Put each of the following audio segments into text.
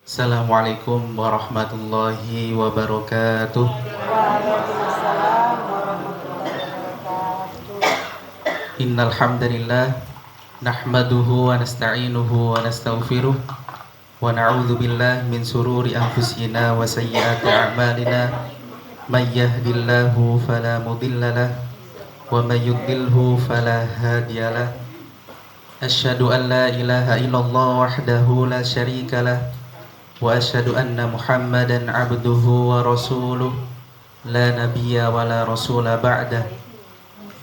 Assalamualaikum warahmatullahi wabarakatuh. Waalaikumsalam warahmatullahi wabarakatuh. Innal hamdalillah nahmaduhu wa nasta'inuhu wa nastaghfiruh wa na'udzu billahi min sururi anfusina wa sayyiati a'malina. May yahdihillahu fala mudhillalah wa may yudlilhu fala hadiyalah. Asyhadu an la ilaha illallah wahdahu la syarikalah wa asyhadu anna Muhammadan abduhu wa rasuluh la nabiyya wa la rasula ba'dah.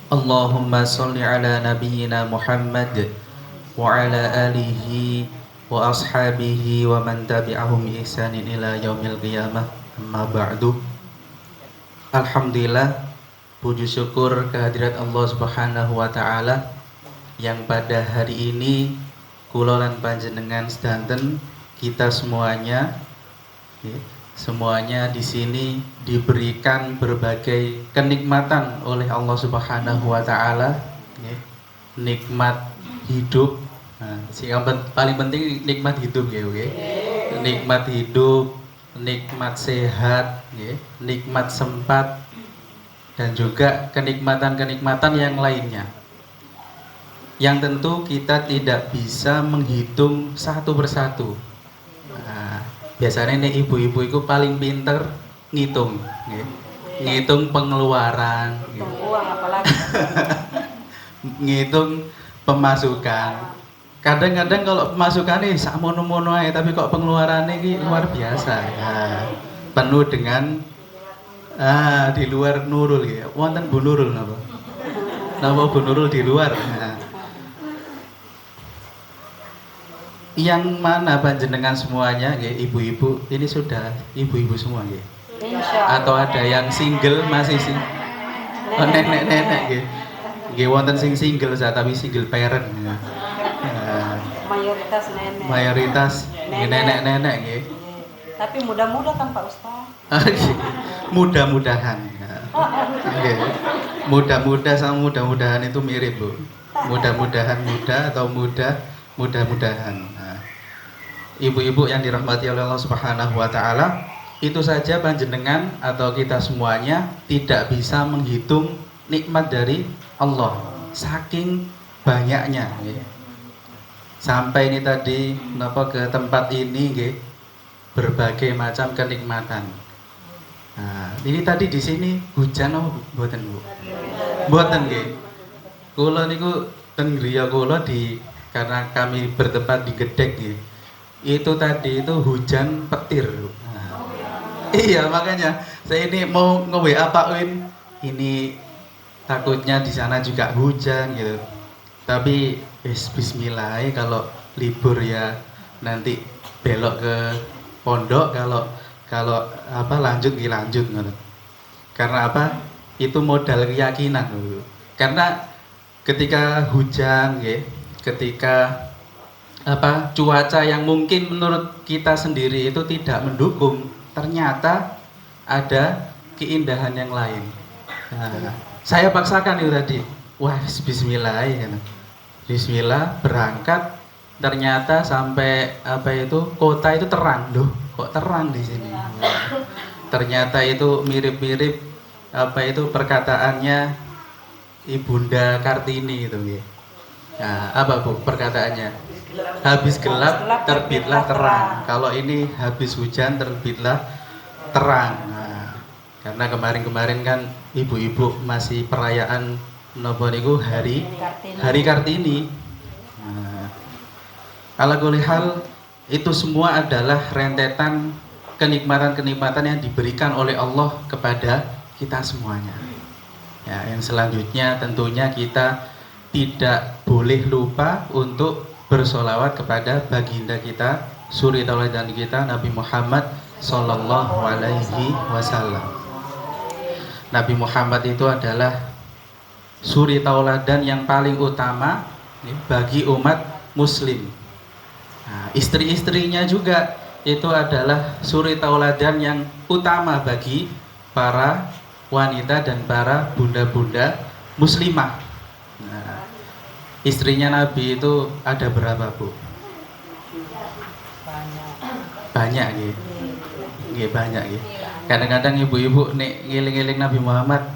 Allahumma sholli ala nabiyyina Muhammad wa ala alihi wa ashabihi wa man tabi'ahum bi ihsanin ila yaumil qiyamah. Amma ba'du. Alhamdulillah, puji syukur kehadirat Allah Subhanahu wa taala yang pada hari ini kula lan panjenengan sedanten kita semuanya semuanya di sini diberikan berbagai kenikmatan oleh Allah Subhanahu wa taala, nikmat hidup. Nah, yang paling penting nikmat hidup ya, oke. Nikmat hidup, nikmat sehat, nikmat sempat, dan juga kenikmatan-kenikmatan yang lainnya. Yang tentu kita tidak bisa menghitung satu persatu. Nah, biasanya nih ibu-ibu itu paling pinter ngitung, ngitung pengeluaran, Uang apalagi? ngitung pemasukan. Kadang-kadang kalau pemasukannya sakmono-mono aja, tapi kok pengeluarannya ini luar biasa. Nah, penuh dengan di luar Nurul ya. Wonten Bu Nurul napa? Napa Bu Nurul di luar? Nah, yang mana panjenengan semuanya ibu-ibu ini sudah ibu-ibu semua ya? Atau ada yang single masih sih? Oh, nenek-nenek wonten sing single tapi single parent ya. Mayoritas nenek. Mayoritas nenek-nenek nggih. Tapi muda-muda kan Pak Ustaz. Mudah-mudahan. Nggih. Mudah-mudah sama mudah-mudahan itu mirip, Bu. Mudah-mudahan muda atau mudah-mudahan. Nah, ibu-ibu yang dirahmati oleh Allah Subhanahu wa taala, itu saja panjenengan atau kita semuanya tidak bisa menghitung nikmat dari Allah saking banyaknya. Sampai ini tadi ke tempat ini berbagai macam kenikmatan. Nah, ini tadi di sini hujan apa mboten, Bu? Mboten nggih. Kula niku ten griya kula karena kami bertempat di Gedek nggih. Itu tadi itu hujan petir. Nah, iya, makanya saya ini mau nge-WA Pak Win, ini takutnya di sana juga hujan gitu. Tapi bismillah, kalau libur ya nanti belok ke pondok, kalau lanjut gitu. Karena apa? Itu modal keyakinan. Karena ketika hujan ketika cuaca yang mungkin menurut kita sendiri itu tidak mendukung, ternyata ada keindahan yang lain. Nah, saya paksakan itu tadi. Wah, bismillah ya. Bismillah berangkat, ternyata sampai kota itu terang. Loh, kok terang di sini? Ternyata itu mirip-mirip perkataannya Ibunda Kartini itu ya. Nah, apa Bu perkataannya? Habis gelap terbitlah terang. Kalau ini habis hujan terbitlah terang. Nah, karena kemarin-kemarin kan ibu-ibu masih perayaan napa niku hari Kartini. Nah, ala kulli hal itu semua adalah rentetan kenikmatan-kenikmatan yang diberikan oleh Allah kepada kita semuanya. Ya, yang selanjutnya tentunya kita tidak boleh lupa untuk bersolawat kepada baginda kita, suri tauladan kita, Nabi Muhammad Sallallahu Alaihi Wasallam. Nabi Muhammad itu adalah suri tauladan yang paling utama bagi umat muslim. Nah, istri-istrinya juga itu adalah suri tauladan yang utama bagi para wanita dan para bunda-bunda muslimah. Nah, istrinya Nabi itu ada berapa, Bu? Banyak. Banyak nggih. Nggih banyak nggih. Kadang-kadang ibu-ibu nek ngeling-eling Nabi Muhammad,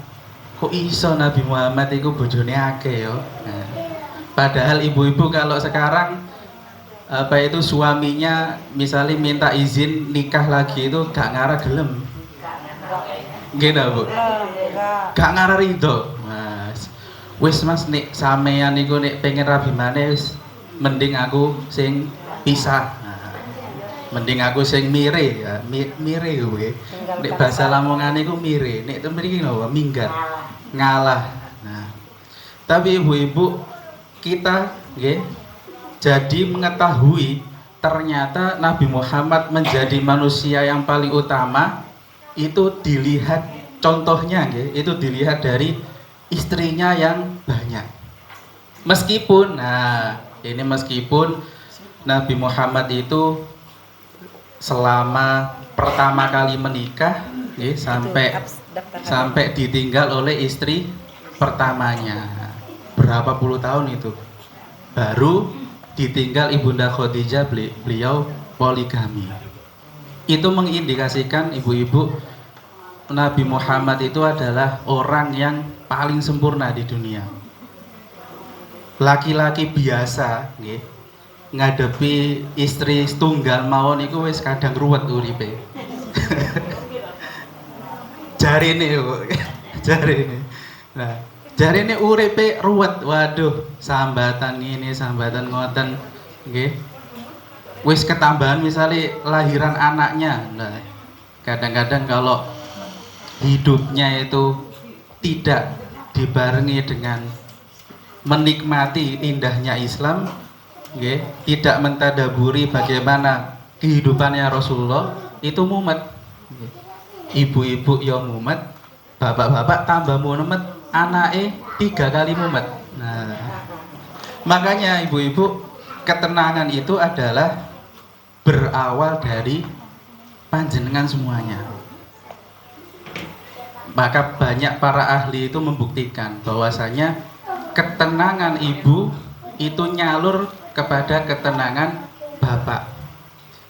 kok iso Nabi Muhammad iku bojone akeh yo. Nah, padahal ibu-ibu kalau sekarang apa itu suaminya misalnya minta izin nikah lagi itu gak ngarah gelem. Nggih ta, Bu? Enggak. Gak ngarah rido. Mas. Wis Mas nek sampean niku nek pengen rabi maneh wis mending aku sing pisah. Mending aku sing mire ya, mire kuwi. Nek bahasa Lamongane iku mire, nek mriki napa minggat, ngalah. Nah. Tapi ibu-ibu kita nggih jadi mengetahui ternyata Nabi Muhammad menjadi manusia yang paling utama itu dilihat contohnya nggih, itu dilihat dari istrinya yang banyak. Meskipun meskipun Nabi Muhammad itu selama pertama kali menikah sampai ditinggal oleh istri pertamanya berapa puluh tahun itu baru ditinggal Ibunda Khadijah, beliau poligami. Itu mengindikasikan ibu-ibu Nabi Muhammad itu adalah orang yang paling sempurna di dunia. Laki-laki biasa nggih ngadepi istri setunggal mawon iku wis kadang ruwet uripe. Jarine kok. Jarine. Nah, jarine uripe ruwet. Waduh, sambatan ini, sambatan ngoten nggih. Wis ketambahan misalnya lahiran anaknya. Nah, kadang-kadang kalau hidupnya itu tidak dibarengi dengan menikmati indahnya Islam, okay, tidak mentadaburi bagaimana kehidupannya Rasulullah, itu mumet. Ibu-ibu ya mumet, bapak-bapak tambah mumet, anake 3 kali mumet. Nah, makanya ibu-ibu ketenangan itu adalah berawal dari panjenengan semuanya. Maka banyak para ahli itu membuktikan bahwasanya ketenangan ibu itu nyalur kepada ketenangan bapak.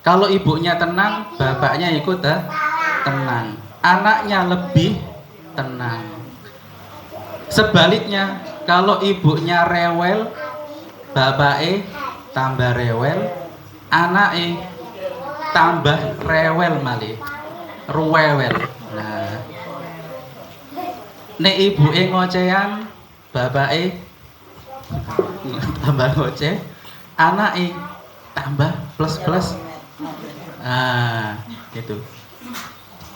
Kalau ibunya tenang, bapaknya ikut tenang. Anaknya lebih tenang. Sebaliknya, kalau ibunya rewel, bapaknya tambah rewel, anaknya tambah rewel malih, ruwewel. Nah, nek ibuke ngocehan, bapake tambah ngoceh, anake tambah plus. Nah, gitu.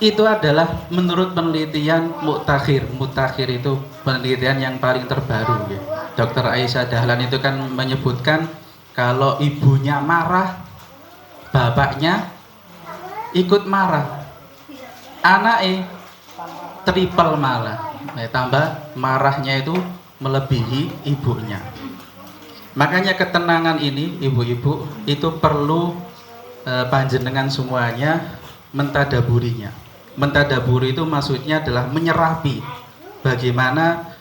Itu adalah menurut penelitian Mutakhir. Mutakhir itu penelitian yang paling terbaru ya. Dr. Aisyah Dahlan itu kan menyebutkan kalau ibunya marah, bapaknya ikut marah. Anake triple malah. Tambah marahnya itu melebihi ibunya. Makanya ketenangan ini ibu-ibu itu perlu panjenengan semuanya mentadaburinya. Mentadaburi itu maksudnya adalah menyerapi bagaimana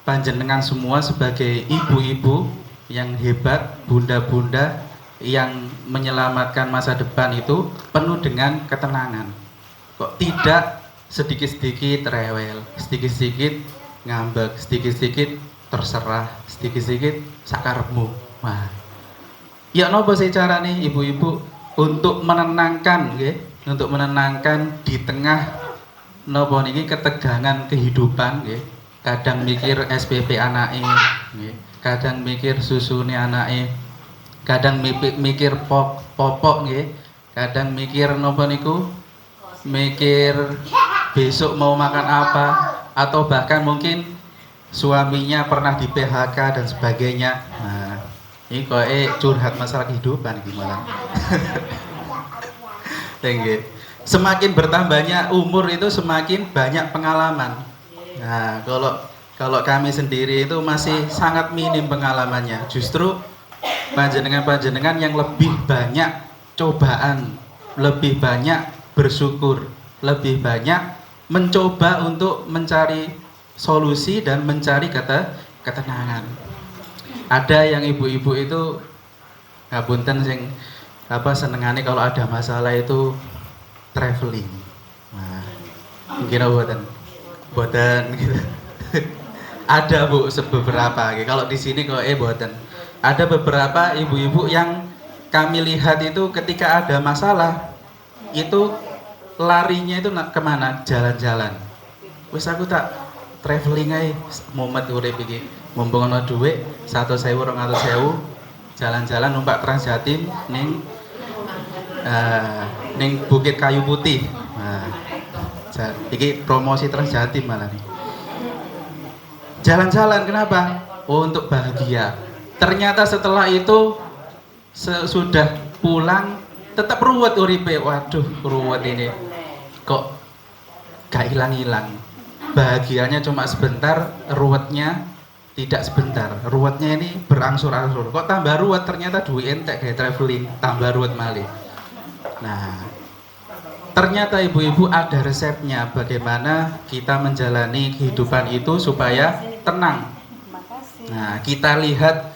panjenengan semua sebagai ibu-ibu yang hebat, bunda-bunda yang menyelamatkan masa depan itu penuh dengan ketenangan. Kok tidak sedikit-sedikit rewel, sedikit-sedikit ngambek, sedikit-sedikit terserah, sedikit-sedikit sakarepmu. Wah. Ya napa sih carane ibu-ibu untuk menenangkan nggih, untuk menenangkan di tengah napa niki ketegangan kehidupan nggih. Kadang mikir SPP anake nggih, kadang mikir susune anake, kadang mikir popok nggih, kadang mikir napa niku, mikir besok mau makan apa, atau bahkan mungkin suaminya pernah di PHK dan sebagainya. Nah, ini kok curhat masalah kehidupan gimana? Semakin bertambahnya umur itu semakin banyak pengalaman. Nah, kalau kami sendiri itu masih sangat minim pengalamannya. Justru panjenengan-panjenengan yang lebih banyak cobaan, lebih banyak bersyukur, lebih banyak mencoba untuk mencari solusi dan mencari ketenangan. Ada yang ibu-ibu itu ngapunten sing apa senengannya kalau ada masalah itu traveling. Nah, mungkin buatan gitu. Ada Bu beberapa. Kalau di sini kok buatan. Ada beberapa ibu-ibu yang kami lihat itu ketika ada masalah itu larinya itu kemana? Jalan-jalan. Wis aku tak traveling aja momen urip iki. Mumpung ana dhuwit 100.000 200.000 jalan-jalan numpak Transjatim ning Bukit Kayu Putih. Nah, iki promosi Transjatim malah nih. Jalan-jalan kenapa? Oh, untuk bahagia. Ternyata setelah itu sudah pulang tetap ruwet uripe. Waduh, ruwet ini. Kok gak hilang-hilang. Bahagianya cuma sebentar, ruwetnya tidak sebentar. Ruwetnya ini berangsur-angsur. Kok tambah ruwet, ternyata duit entek kayak traveling, tambah ruwet malih. Nah, ternyata ibu-ibu ada resepnya bagaimana kita menjalani kehidupan itu supaya tenang. Nah, kita lihat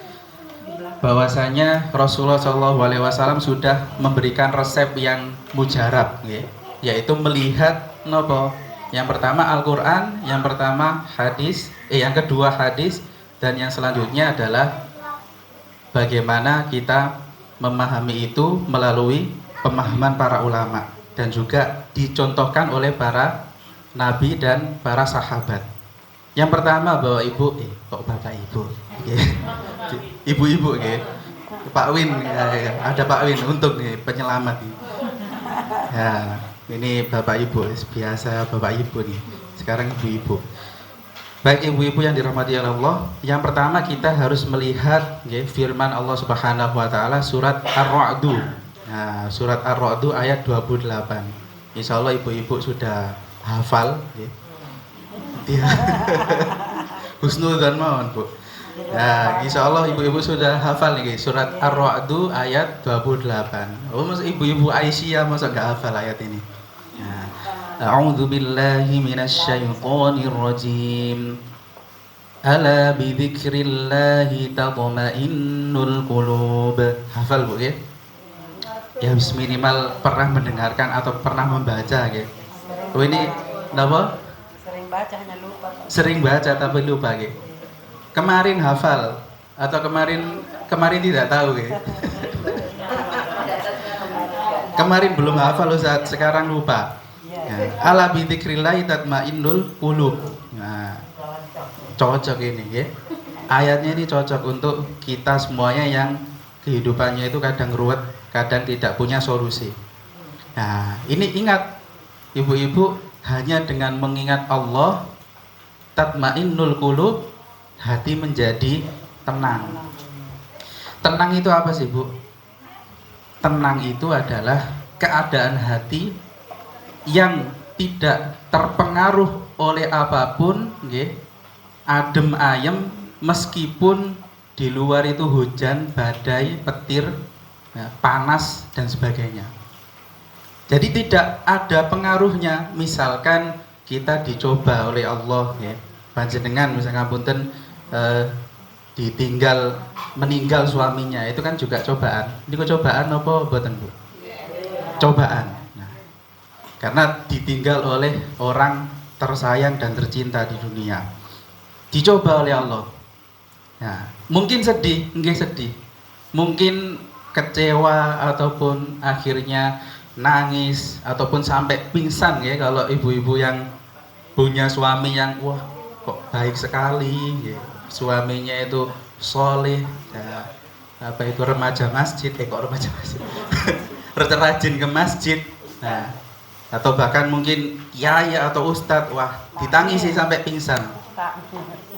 bahwasanya Rasulullah SAW sudah memberikan resep yang mujarab, yaitu melihat nopo. Yang pertama Al-Quran, yang pertama hadis, yang kedua hadis, dan yang selanjutnya adalah bagaimana kita memahami itu melalui pemahaman para ulama dan juga dicontohkan oleh para nabi dan para sahabat. Yang pertama Bapak Ibu, kok Bapak Ibu, ibu-ibu, Pak Win, ada Pak Win untuk penyelamat. Ya, ini Bapak Ibu, biasa Bapak Ibu nih, sekarang ibu-ibu. Baik ibu-ibu yang dirahmati Allah, yang pertama kita harus melihat firman Allah Subhanahu wa taala surat Ar-Ra'd. Nah, surat Ar-Ra'd ayat 28. Insyaallah ibu-ibu sudah hafal dia. Husnudzon mawon, Bu. Nah, insyaallah ibu-ibu sudah hafal nih surat Ar-Ra'd ayat 28. Oh, masa ibu-ibu Aisyah masa enggak hafal ayat ini? Nah, a'udzu billahi minasyaitonir rajim. Ala bi dzikrillahi tatma'innul qulub. Hafal Bu ya? Ya minimal pernah mendengarkan atau pernah membaca ya. Oh ini apa? Sering baca hanya lupa. Sering baca tapi lupa ya. Kemarin hafal atau kemarin tidak tahu ya. Kemarin belum hafal Ustaz, sekarang lupa. Ya. Ala bi dzikrillahi tatmainnul qulub. Nah, cocok ini ya. Ayatnya ini cocok untuk kita semuanya yang kehidupannya itu kadang ruwet, kadang tidak punya solusi. Nah, ini ingat ibu-ibu, hanya dengan mengingat Allah tatmainnul qulub, hati menjadi tenang. Tenang itu apa sih Bu? Tenang itu adalah keadaan hati yang tidak terpengaruh oleh apapun, adem ayem meskipun di luar itu hujan, badai, petir, panas dan sebagainya. Jadi tidak ada pengaruhnya. Misalkan kita dicoba oleh Allah, panjenengan misalkan punten meninggal suaminya, itu kan juga cobaan. Ini kok cobaan apa mboten Bu? Cobaan. Nah, karena ditinggal oleh orang tersayang dan tercinta di dunia. Dicoba oleh Allah. Nah, mungkin sedih, nggih sedih. Mungkin kecewa ataupun akhirnya nangis ataupun sampai pingsan ya kalau ibu-ibu yang punya suami yang wah kok baik sekali ya. Suaminya itu soleh ya, apa itu remaja masjid kok remaja masjid rajin ke masjid. Nah, atau bahkan mungkin kiai atau ustadz, wah ditangisi sampai pingsan.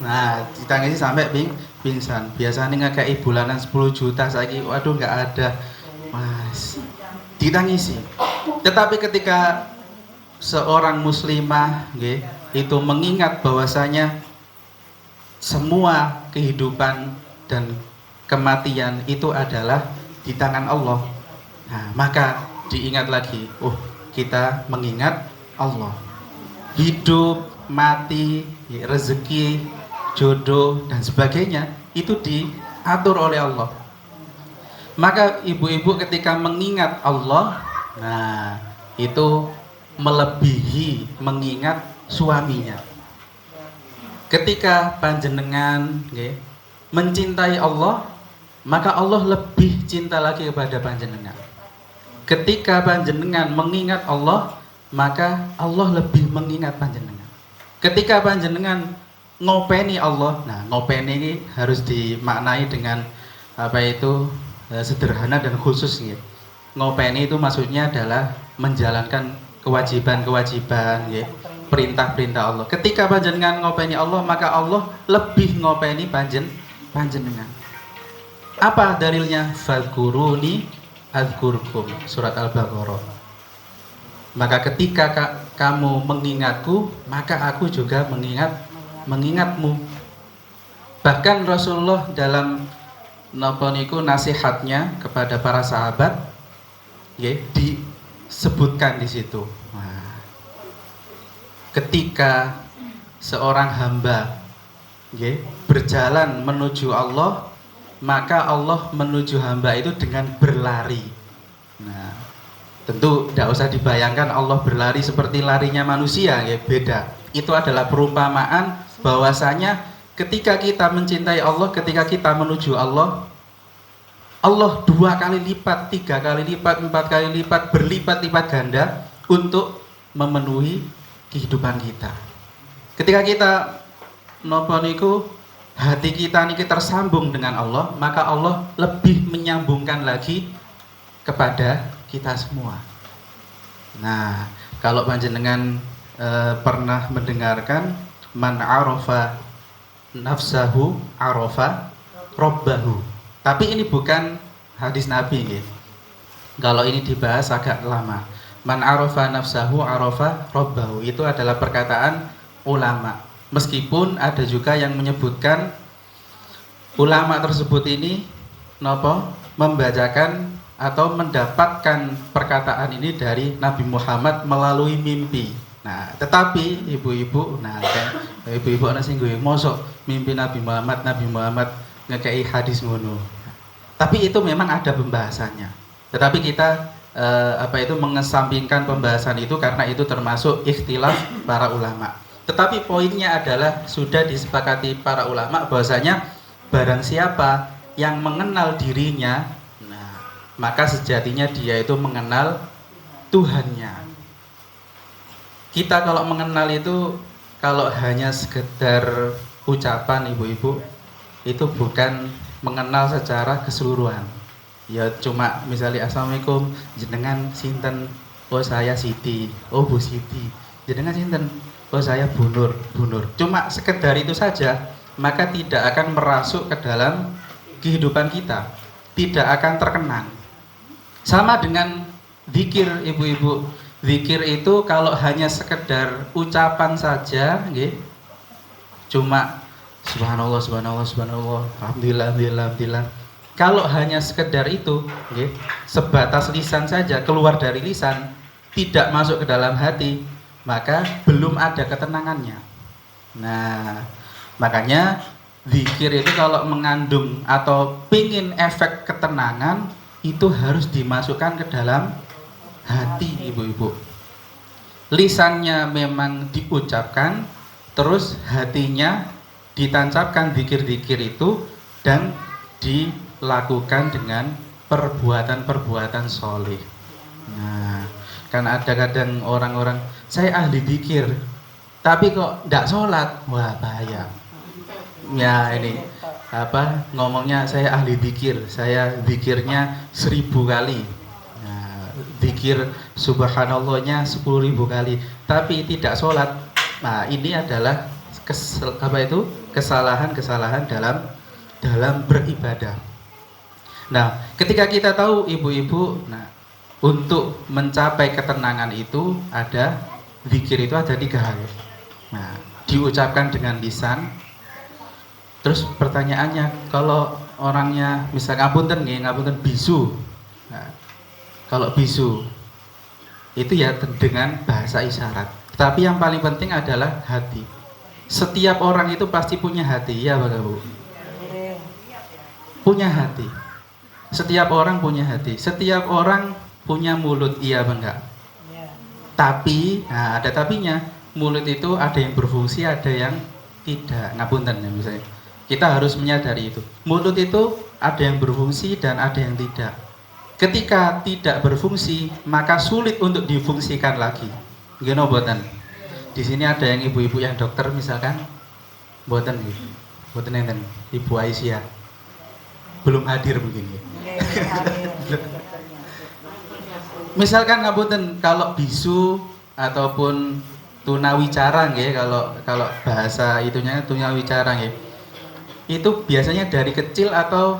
Nah, ditangisi sampai pingsan. Biasanya ngekei bulanan 10 juta, saiki waduh nggak ada. Mas, ditangisi. Tetapi ketika seorang muslimah itu mengingat bahwasanya semua kehidupan dan kematian itu adalah di tangan Allah. Nah, maka diingat lagi, kita mengingat Allah. Hidup, mati, rezeki, jodoh dan sebagainya itu diatur oleh Allah. Maka ibu-ibu ketika mengingat Allah, nah itu melebihi mengingat suaminya. Ketika panjenengan mencintai Allah, maka Allah lebih cinta lagi kepada panjenengan. Ketika panjenengan mengingat Allah, maka Allah lebih mengingat panjenengan. Ketika panjenengan ngopeni Allah, nah ngopeni ini harus dimaknai dengan sederhana dan khusus ya. Ngopeni itu maksudnya adalah menjalankan kewajiban-kewajiban ya, perintah-perintah Allah. Ketika panjenengan ngopeni Allah, maka Allah lebih ngopeni panjenengan. Apa dalilnya? Fadhkuruni adzkurkum, surat Al-Baqarah. Maka ketika kamu mengingatku, maka aku juga mengingatmu. Bahkan Rasulullah dalam nasihatnya kepada para sahabat disebutkan di situ. Nah, ketika seorang hamba berjalan menuju Allah, maka Allah menuju hamba itu dengan berlari. Nah, tentu tidak usah dibayangkan Allah berlari seperti larinya manusia, beda. Itu adalah perumpamaan bahwasanya ketika kita mencintai Allah, ketika kita menuju Allah, Allah 2 kali lipat, 3 kali lipat, 4 kali lipat, berlipat-lipat ganda untuk memenuhi kehidupan kita. Ketika kita hati kita ini tersambung dengan Allah, maka Allah lebih menyambungkan lagi kepada kita semua. Nah, kalau panjenengan pernah mendengarkan man arafa nafsahu arafa robbahu. Tapi ini bukan hadis Nabi ya. Kalau ini dibahas agak lama. Man arafa nafsahu arafa robbahu, itu adalah perkataan ulama. Meskipun ada juga yang menyebutkan ulama tersebut ini membacakan atau mendapatkan perkataan ini dari Nabi Muhammad melalui mimpi. Nah, tetapi ibu-ibu, ibu-ibu ana sing gue mosok mimpi Nabi Muhammad ngekei hadis ngono. Tapi itu memang ada pembahasannya. Tetapi kita mengesampingkan pembahasan itu karena itu termasuk ikhtilaf para ulama. Tetapi poinnya adalah sudah disepakati para ulama bahwasanya barang siapa yang mengenal dirinya, nah, maka sejatinya dia itu mengenal Tuhannya. Kita kalau mengenal itu kalau hanya sekedar ucapan ibu-ibu, itu bukan mengenal secara keseluruhan. Ya cuma misalnya assalamualaikum, jenengan sinten, oh saya Siti, oh Bu Siti, jenengan sinten, oh saya Bunur. Cuma sekedar itu saja, maka tidak akan merasuk ke dalam kehidupan kita, tidak akan terkenang. Sama dengan zikir ibu-ibu. Zikir itu kalau hanya sekedar ucapan saja, cuma subhanallah, alhamdulillah. Kalau hanya sekedar itu, sebatas lisan saja, keluar dari lisan, tidak masuk ke dalam hati, maka belum ada ketenangannya. Nah, makanya zikir itu kalau mengandung atau pingin efek ketenangan, itu harus dimasukkan ke dalam hati ibu-ibu. Lisannya memang diucapkan, terus hatinya ditancapkan zikir-zikir itu dan dilakukan dengan perbuatan-perbuatan soleh. Nah, karena ada kadang orang-orang, saya ahli zikir, tapi kok tidak sholat, wah bahaya. Ya ini ngomongnya saya ahli zikir, saya zikirnya 1000 kali. Nah, zikir subhanallahnya 10.000 kali, tapi tidak sholat. Nah, ini adalah kesalahan-kesalahan dalam beribadah. Nah, ketika kita tahu ibu-ibu, nah, untuk mencapai ketenangan itu ada zikir itu ada 3 hal. Nah, diucapkan dengan lisan. Terus pertanyaannya, kalau orangnya misalnya ngapunten bisu. Nah, kalau bisu itu ya dengan bahasa isyarat. Tapi yang paling penting adalah hati. Setiap orang itu pasti punya hati, ya Bapak Bu. Punya hati. Setiap orang punya hati, setiap orang punya mulut, iya apa enggak? Ya. Tapi, nah ada tapinya, mulut itu ada yang berfungsi, ada yang tidak. Ngapunten ya misalnya. Kita harus menyadari itu. Mulut itu ada yang berfungsi dan ada yang tidak. Ketika tidak berfungsi, maka sulit untuk difungsikan lagi. Gimana boten? Di sini ada yang ibu-ibu yang dokter misalkan, boten gitu. Boten enten, Ibu Aisyah. Belum hadir mungkin ya. Misalkan ngapunten kalau bisu ataupun tunawicara nggih, kalau bahasa itunya tunawicara nggih. Itu biasanya dari kecil atau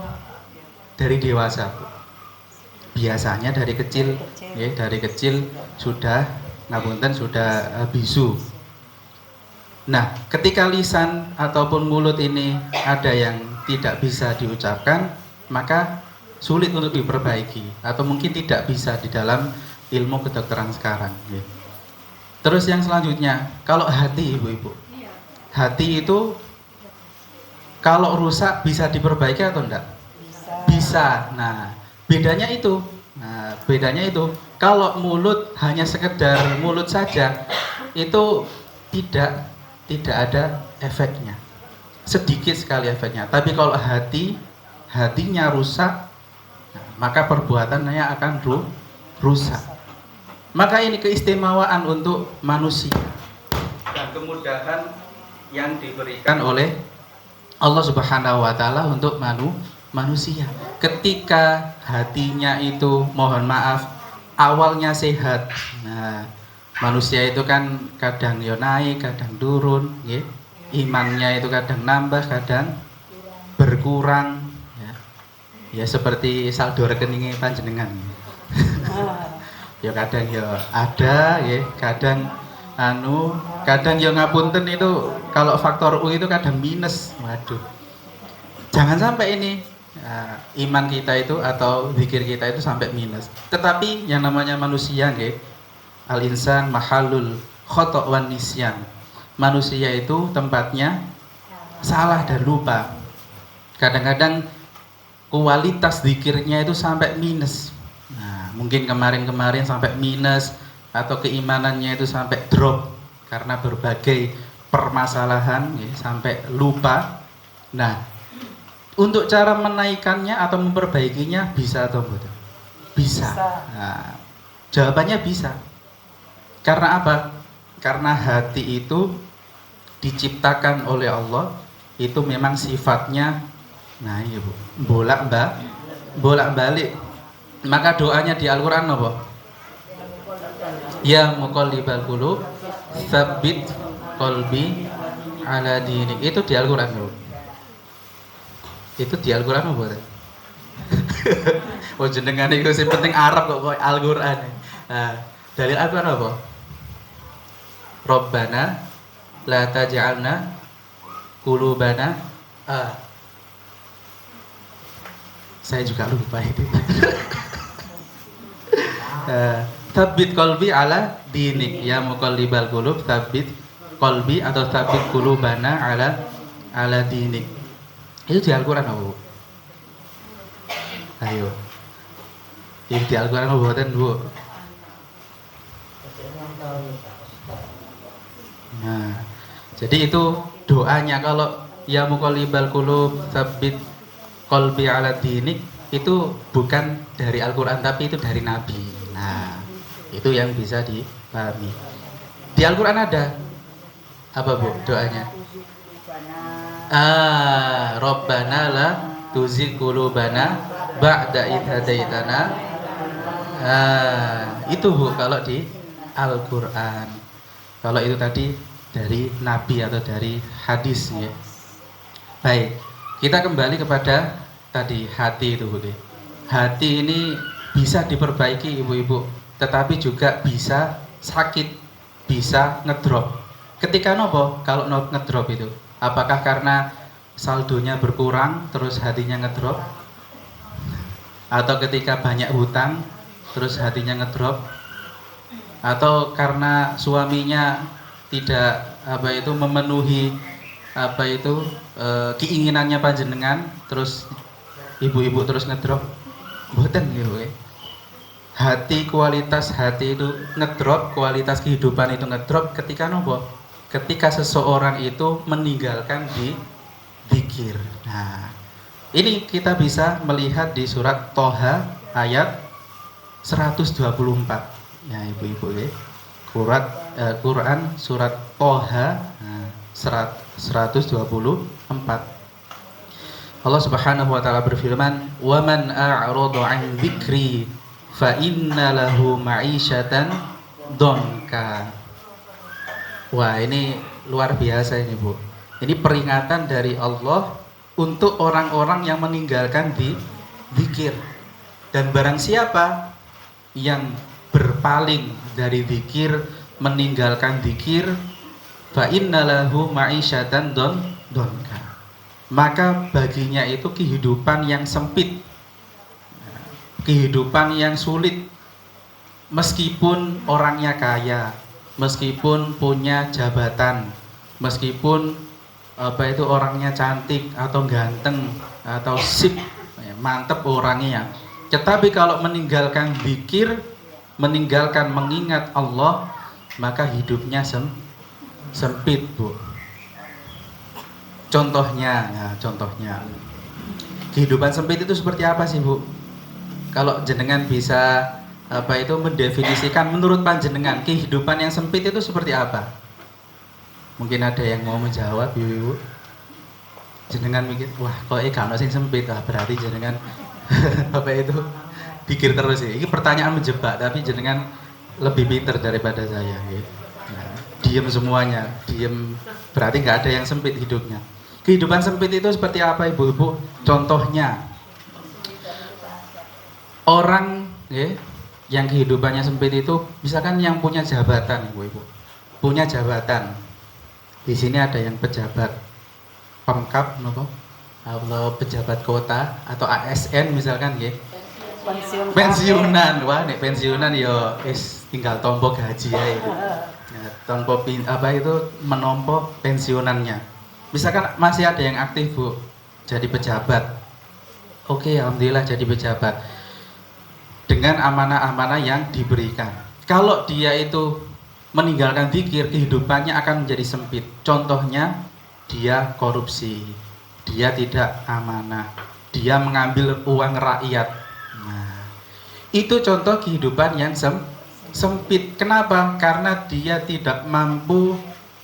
dari dewasa, Bu? Biasanya dari kecil, nggih, dari kecil sudah ngapunten sudah bisu. Nah, ketika lisan ataupun mulut ini ada yang tidak bisa diucapkan, maka sulit untuk diperbaiki atau mungkin tidak bisa di dalam ilmu kedokteran sekarang. Terus yang selanjutnya, kalau hati ibu-ibu, hati itu kalau rusak bisa diperbaiki atau enggak? Bisa. Nah, bedanya itu. Kalau mulut hanya sekedar mulut saja, itu tidak ada efeknya. Sedikit sekali efeknya. Tapi kalau hatinya rusak, maka perbuatannya akan rusak. Maka ini keistimewaan untuk manusia dan kemudahan yang diberikan oleh Allah Subhanahu wa taala untuk manusia. Ketika hatinya itu mohon maaf awalnya sehat. Nah, manusia itu kan kadang yo naik, kadang turun, nggih. Imannya itu kadang nambah, kadang berkurang, ya. Ya seperti saldo rekeningnya panjenengan. Ya kadang ya ada, ya kadang kadang ya ngapunten itu kalau faktor U itu kadang minus. Waduh. Jangan sampai ini iman kita itu atau zikir kita itu sampai minus. Tetapi yang namanya manusia nggih, al-insan mahallul khata' wan nisyan. Manusia itu tempatnya salah dan lupa. Kadang-kadang kualitas zikirnya itu sampai minus. Nah, mungkin kemarin sampai minus atau keimanannya itu sampai drop karena berbagai permasalahan ya, sampai lupa. Nah, untuk cara menaikkannya atau memperbaikinya bisa atau tidak? Bisa. Nah, jawabannya bisa. Karena apa? Karena hati itu diciptakan oleh Allah, itu memang sifatnya, nah iya Bu, bolak-balik. Maka doanya di Al-Quran apa? Ya muqallibal qulub tsabbit qalbi ala dinik. Itu di Al-Quran Bu. Itu di Al-Quran apa? Oh jenengan itu sing penting Arab kok Al-Quran. Nah, dari Al-Quran apa? Rabbana la taj'alna qulubana saya juga lupa itu. Tsabbit qalbi ala dinik ya muqallibal qulub tsabbit qalbi atau tsabbit qulubana ala dinik. Itu di Al-Qur'an apa, Bu? Ayo. Ini di Al-Qur'an apa mboten, Bu? Nah, jadi itu doanya kalau ya muqallibal qulub tsabbit qalbi ala dinik itu bukan dari Al-Qur'an tapi itu dari Nabi. Nah, itu yang bisa dipahami. Di Al-Qur'an ada apa, Bu, doanya? Rabbana la tuzigh qulubana ba'da idh hadaitana. Itu Bu kalau di Al-Qur'an. Kalau itu tadi dari Nabi atau dari hadis ya. Baik, kita kembali kepada tadi hati itu Bu. Hati ini bisa diperbaiki ibu-ibu, tetapi juga bisa sakit, bisa ngedrop. Ketika nopo kalau ngedrop itu? Apakah karena saldonya berkurang terus hatinya ngedrop? Atau ketika banyak hutang terus hatinya ngedrop? Atau karena suaminya tidak memenuhi keinginannya panjenengan terus ibu-ibu terus ngedrop? Mboten nggih. Hati, kualitas hati itu ngedrop, kualitas kehidupan itu ngedrop ketika nopo? Ketika seseorang itu meninggalkan di zikir. Nah, ini kita bisa melihat di surat Toha ayat 124. Ya ibu-ibu ya. Quran surat Toha 124. Allah Subhanahu wa taala berfirman, "Wa man a'rada 'an dzikri fa inna lahu ma'isyatan donka." Wah, ini luar biasa ini, Bu. Ini peringatan dari Allah untuk orang-orang yang meninggalkan di zikir. Dan barang siapa yang berpaling dari zikir, meninggalkan zikir, fa inna lahu ma'isyatan donka. Maka baginya itu kehidupan yang sempit, kehidupan yang sulit, meskipun orangnya kaya, meskipun punya jabatan, meskipun orangnya cantik atau ganteng atau sip, mantep orangnya, tetapi kalau meninggalkan zikir, meninggalkan mengingat Allah, maka hidupnya sempit, Bu. Contohnya kehidupan sempit itu seperti apa sih, Bu? Kalau jenengan bisa mendefinisikan menurut panjenengan kehidupan yang sempit itu seperti apa? Mungkin ada yang mau menjawab, Ibu. Jenengan mikir, wah kok gak ono sing sempit, berarti jenengan pikir terus ya. Ini pertanyaan menjebak, tapi jenengan lebih pintar daripada saya ya. Nah, diem semuanya, diem, berarti nggak ada yang sempit hidupnya. Kehidupan sempit itu seperti apa, ibu-ibu? Contohnya, orang yang kehidupannya sempit itu, misalkan yang punya jabatan, ibu-ibu, punya jabatan. Di sini ada yang pejabat Pemkab, atau pejabat kota atau ASN misalkan, pensiunan. Wah, nek pensiunan ya tinggal tompo gaji ya itu. Ya, tompo menompo pensiunannya. Misalkan masih ada yang aktif, Bu, jadi pejabat. Oke, alhamdulillah jadi pejabat. Dengan amanah-amanah yang diberikan. Kalau dia itu meninggalkan zikir, kehidupannya akan menjadi sempit. Contohnya, dia korupsi, dia tidak amanah, dia mengambil uang rakyat. Nah, itu contoh kehidupan yang sempit. Kenapa? Karena dia tidak mampu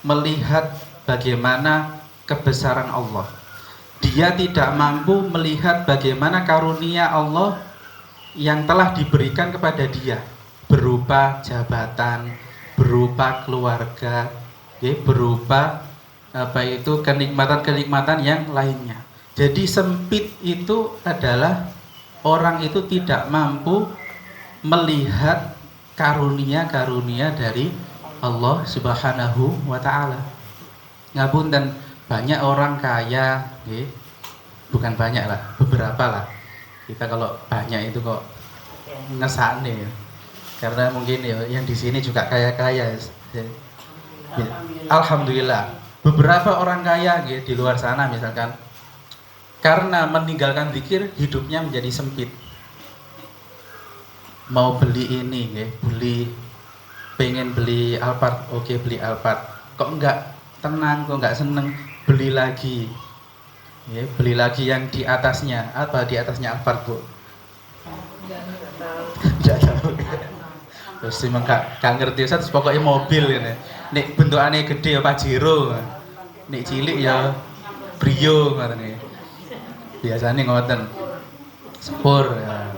melihat bagaimana kebesaran Allah. Dia tidak mampu melihat bagaimana karunia Allah yang telah diberikan kepada dia, berupa jabatan, berupa keluarga, berupa kenikmatan-kenikmatan yang lainnya. Jadi sempit itu adalah orang itu tidak mampu melihat karunia-karunia dari Allah Subhanahu wa taala. Ngapunten, banyak orang kaya, bukan banyak lah, beberapa lah. Kita kalau banyak itu kok ngesane ya. Karena mungkin ya yang di sini juga kaya-kaya. Ya. Alhamdulillah. Beberapa orang kaya di luar sana misalkan, karena meninggalkan zikir, hidupnya menjadi sempit. Mau beli ini, pengen beli Alphard, oke beli Alphard. Kok enggak tenang, kok enggak seneng, beli lagi. Beli lagi yang di atasnya. Apa di atasnya Alphard, Bu? Enggak tahu. Terus memang gak ngerti, Ustaz, pokoknya mobil ini. Nek bentukannya gede ya Pajero. Nek cilik ya Brio katanya. Biasanya ngoten. Spur ya,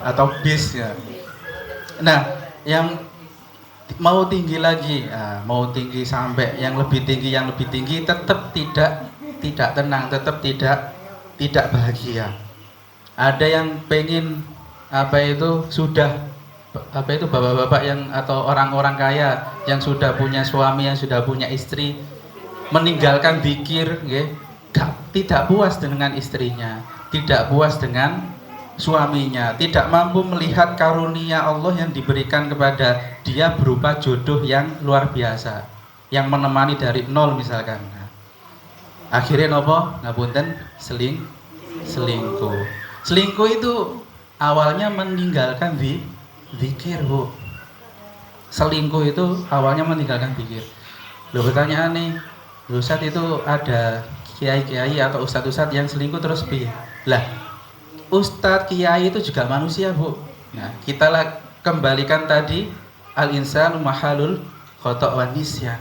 atau bis ya. Nah, yang mau tinggi lagi, mau tinggi sampai yang lebih tinggi tetap tidak tenang, tetap tidak bahagia. Ada yang pengen bapak-bapak yang atau orang-orang kaya yang sudah punya suami, yang sudah punya istri, meninggalkan zikir, tidak puas dengan istrinya, tidak puas dengan suaminya, tidak mampu melihat karunia Allah yang diberikan kepada dia berupa jodoh yang luar biasa, yang menemani dari nol misalkan. Akhirnya nopo? Ngapunten, selingkuh. Selingkuh itu awalnya meninggalkan zikir, Bu. Selingkuh itu awalnya meninggalkan zikir. Loh, pertanyaan nih, Ustadz itu ada kiai-kiai atau ustadz-ustadz yang selingkuh terus piye? Lah, ustadz kiai itu juga manusia, Bu. Nah, kita kembalikan tadi al-insanu mahalul khata' wan nisyan.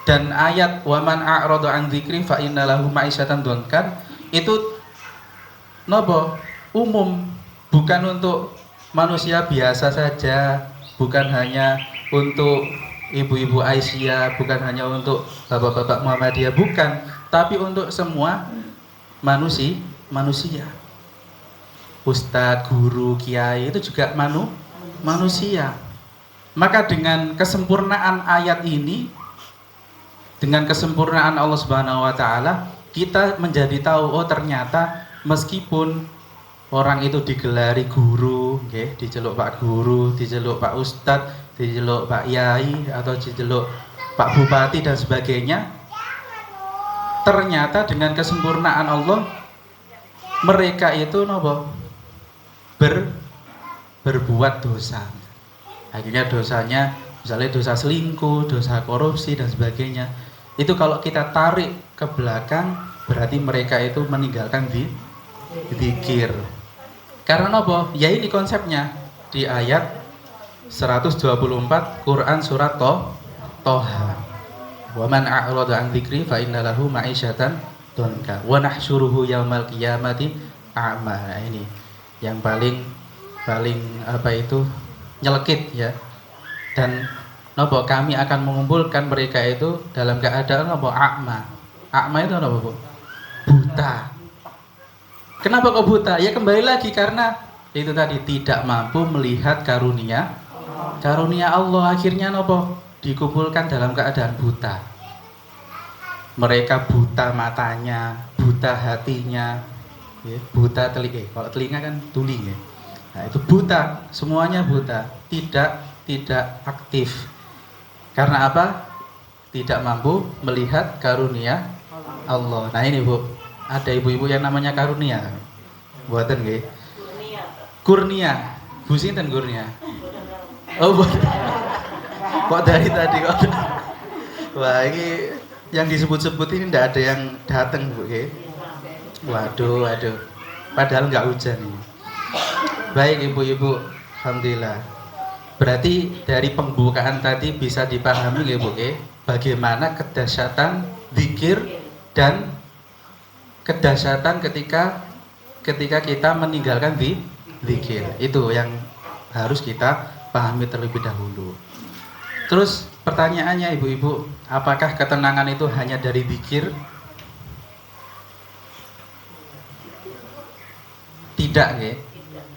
Dan ayat waman a'rada an dzikri fa innalahu ma'isyatan dhankan itu nopo? Umum, bukan untuk manusia biasa saja, bukan hanya untuk ibu-ibu Aisyah, bukan hanya untuk bapak-bapak Muhammadiyah, bukan, tapi untuk semua manusia. Ustadz, guru, kiai itu juga manusia. Maka dengan kesempurnaan ayat ini, dengan kesempurnaan Allah Subhanahu wa taala, kita menjadi tahu, oh ternyata meskipun orang itu digelari guru, okay, diceluk Pak Guru, diceluk Pak Ustadz, diceluk Pak Yai, atau diceluk Pak Bupati dan sebagainya, ternyata dengan kesempurnaan Allah mereka itu berbuat dosa. Akhirnya dosanya misalnya dosa selingkuh, dosa korupsi dan sebagainya. Itu kalau kita tarik ke belakang berarti mereka itu meninggalkan zikir. Karena apa? Ya ini konsepnya di ayat 124 Quran surat Toha. Wa man a'rada an dzikri fa inna lahu ma'isyatan dhanka wa nahsyuruhu yaumal qiyamati a'ma. Nah, ini yang paling apa itu nyelekit ya. Dan nopo kami akan mengumpulkan mereka itu dalam keadaan nopo a'ma. A'ma itu nopo, Bu? Buta. Kenapa kok buta? Ya kembali lagi karena itu tadi tidak mampu melihat karunia Allah. Akhirnya nopo? Dikumpulkan dalam keadaan buta. Mereka buta matanya, buta hatinya, ya, buta telinga. Kalau telinga kan tuli ya. Nah, itu buta, semuanya buta, tidak aktif. Karena apa? Tidak mampu melihat karunia Allah. Nah ini, Bu, ada ibu-ibu yang namanya karunia. Buatan nggih? Kurnia. Bu sinten kurnia? Oh, Bu. Kok dari tadi kok? Wah, ini yang disebut-sebut ini tidak ada yang datang, Bu, nggih. Waduh. Padahal nggak hujan ini. Baik ibu-ibu, alhamdulillah. Berarti dari pembukaan tadi bisa dipahami ya, Bu, bagaimana kedahsyatan zikir dan kedahsyatan ketika kita meninggalkan zikir. Itu yang harus kita pahami terlebih dahulu. Terus pertanyaannya ibu-ibu, apakah ketenangan itu hanya dari zikir? Tidak, nggih.